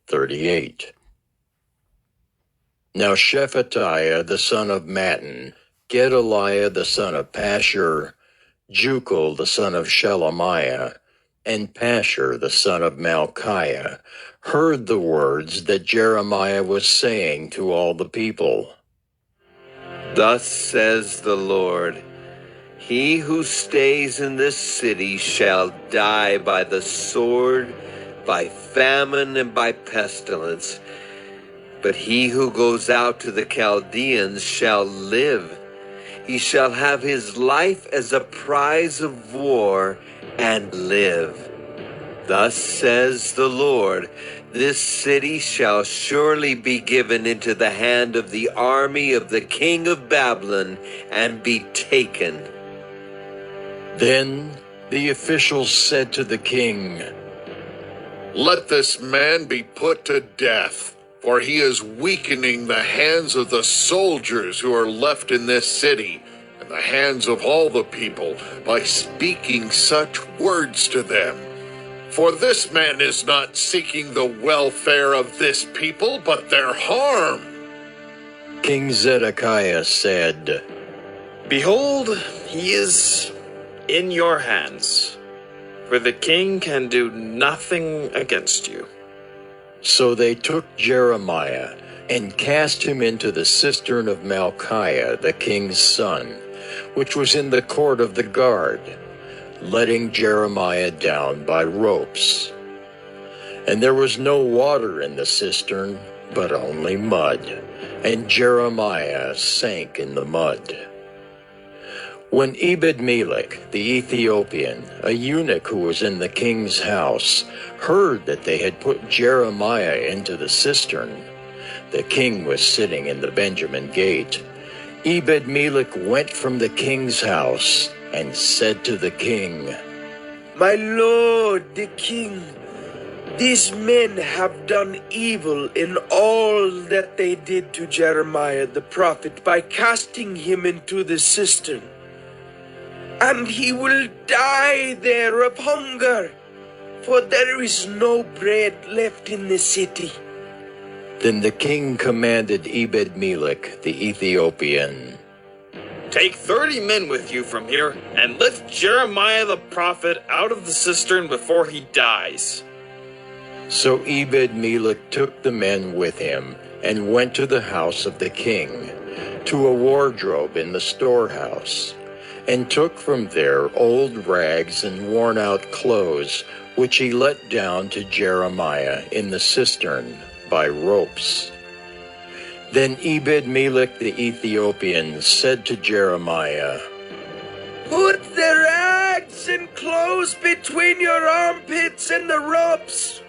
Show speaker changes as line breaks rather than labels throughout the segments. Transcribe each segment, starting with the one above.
38. Now Shephatiah the son of Mattan, Gedaliah the son of Pashur, Jucal the son of Shelemiah, and Pashur the son of Malchiah heard the words that Jeremiah was saying to all the people.
Thus says the Lord, he who stays in this city shall die by the sword, by famine, and by pestilence. But he who goes out to the Chaldeans shall live. He shall have his life as a prize of war and live. Thus says the Lord, this city shall surely be given into the hand of the army of the king of Babylon and be taken.
Then the officials said to the king,
Let this man be put to death, for he is weakening the hands of the soldiers who are left in this city, and the hands of all the people, by speaking such words to them. For this man is not seeking the welfare of this people, but their harm.
King Zedekiah said,
Behold, he is in your hands, for the king can do nothing against you.
So they took Jeremiah and cast him into the cistern of Malchiah, the king's son, which was in the court of the guard, letting Jeremiah down by ropes. And there was no water in the cistern, but only mud, and Jeremiah sank in the mud. When Ebed-Melech the Ethiopian, a eunuch who was in the king's house, heard that they had put Jeremiah into the cistern, the king was sitting in the Benjamin gate, Ebed-Melech went from the king's house and said to the king,
My lord the king, these men have done evil in all that they did to Jeremiah the prophet by casting him into the cistern. And he will die there of hunger, for there is no bread left in the city.
Then the king commanded Ebed-Melech the Ethiopian,
Take 30 men with you from here, and lift Jeremiah the prophet out of the cistern before he dies.
So Ebed-Melech took the men with him and went to the house of the king, to a wardrobe in the storehouse, and took from there old rags and worn-out clothes, which he let down to Jeremiah in the cistern by ropes. Then Ebed-Melech the Ethiopian said to Jeremiah,
Put the rags and clothes between your armpits and the ropes.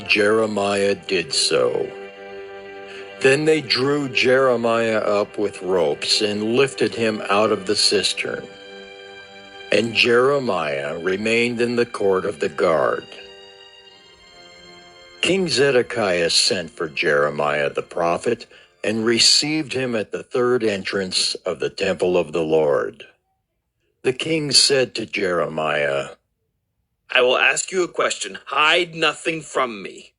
Jeremiah did so. Then they drew Jeremiah up with ropes and lifted him out of the cistern. And Jeremiah remained in the court of the guard. King Zedekiah sent for Jeremiah the prophet and received him at the third entrance of the temple of the Lord. The king said to Jeremiah,
I will ask you a question. Hide nothing from me.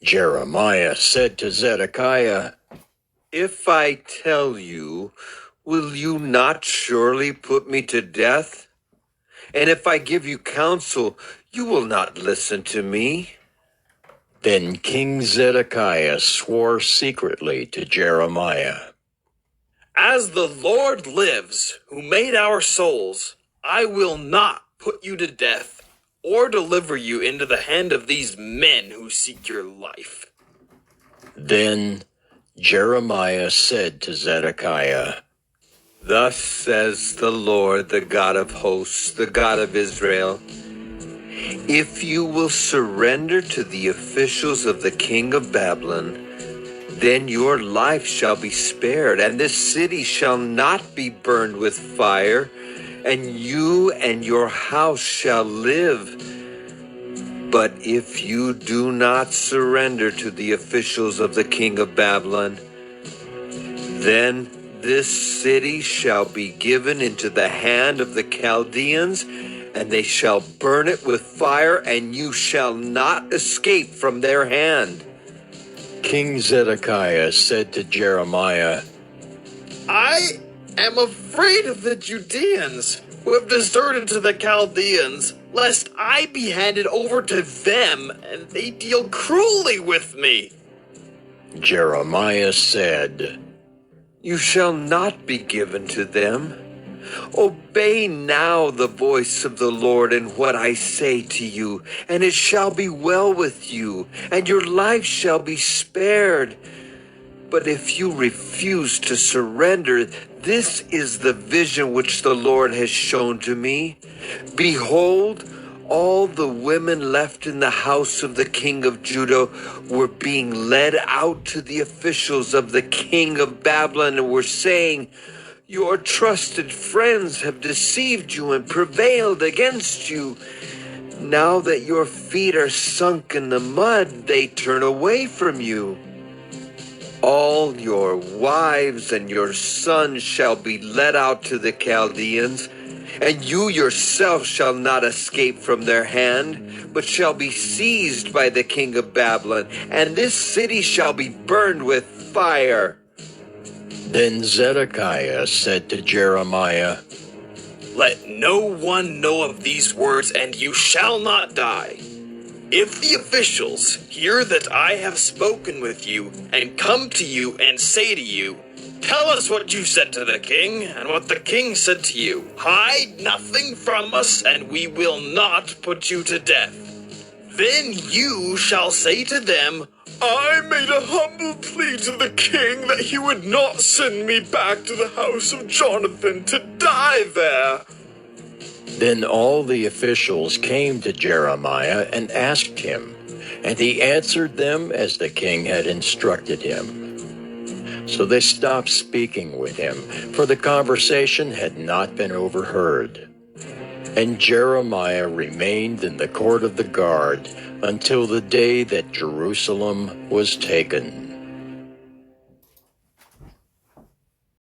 Jeremiah said to Zedekiah,
If I tell you, will you not surely put me to death? And if I give you counsel, you will not listen to me.
Then King Zedekiah swore secretly to Jeremiah,
As the Lord lives, who made our souls, I will not put you to death, or deliver you into the hand of these men who seek your life.
Then Jeremiah said to Zedekiah,
Thus says the Lord, the God of hosts, the God of Israel, if you will surrender to the officials of the king of Babylon, then your life shall be spared, and this city shall not be burned with fire, and you and your house shall live. But if you do not surrender to the officials of the king of Babylon, then this city shall be given into the hand of the Chaldeans, and they shall burn it with fire, and you shall not escape from their hand.
King Zedekiah said to Jeremiah,
I am afraid of the Judeans who have deserted to the Chaldeans, lest I be handed over to them and they deal cruelly with me.
Jeremiah said,
You shall not be given to them. Obey now the voice of the Lord in what I say to you, and it shall be well with you, and your life shall be spared. But if you refuse to surrender, this is the vision which the Lord has shown to me. Behold, all the women left in the house of the king of Judah were being led out to the officials of the king of Babylon and were saying, Your trusted friends have deceived you and prevailed against you. Now that your feet are sunk in the mud, they turn away from you. All your wives and your sons shall be led out to the Chaldeans, and you yourself shall not escape from their hand, but shall be seized by the king of Babylon, and this city shall be burned with fire.
Then Zedekiah said to Jeremiah,
Let no one know of these words, and you shall not die. If the officials hear that I have spoken with you, and come to you and say to you, Tell us what you said to the king, and what the king said to you. Hide nothing from us, and we will not put you to death. Then you shall say to them, I made a humble plea to the king that he would not send me back to the house of Jonathan to die there.
Then all the officials came to Jeremiah and asked him, and he answered them as the king had instructed him. So they stopped speaking with him, for the conversation had not been overheard. And Jeremiah remained in the court of the guard until the day that Jerusalem was taken.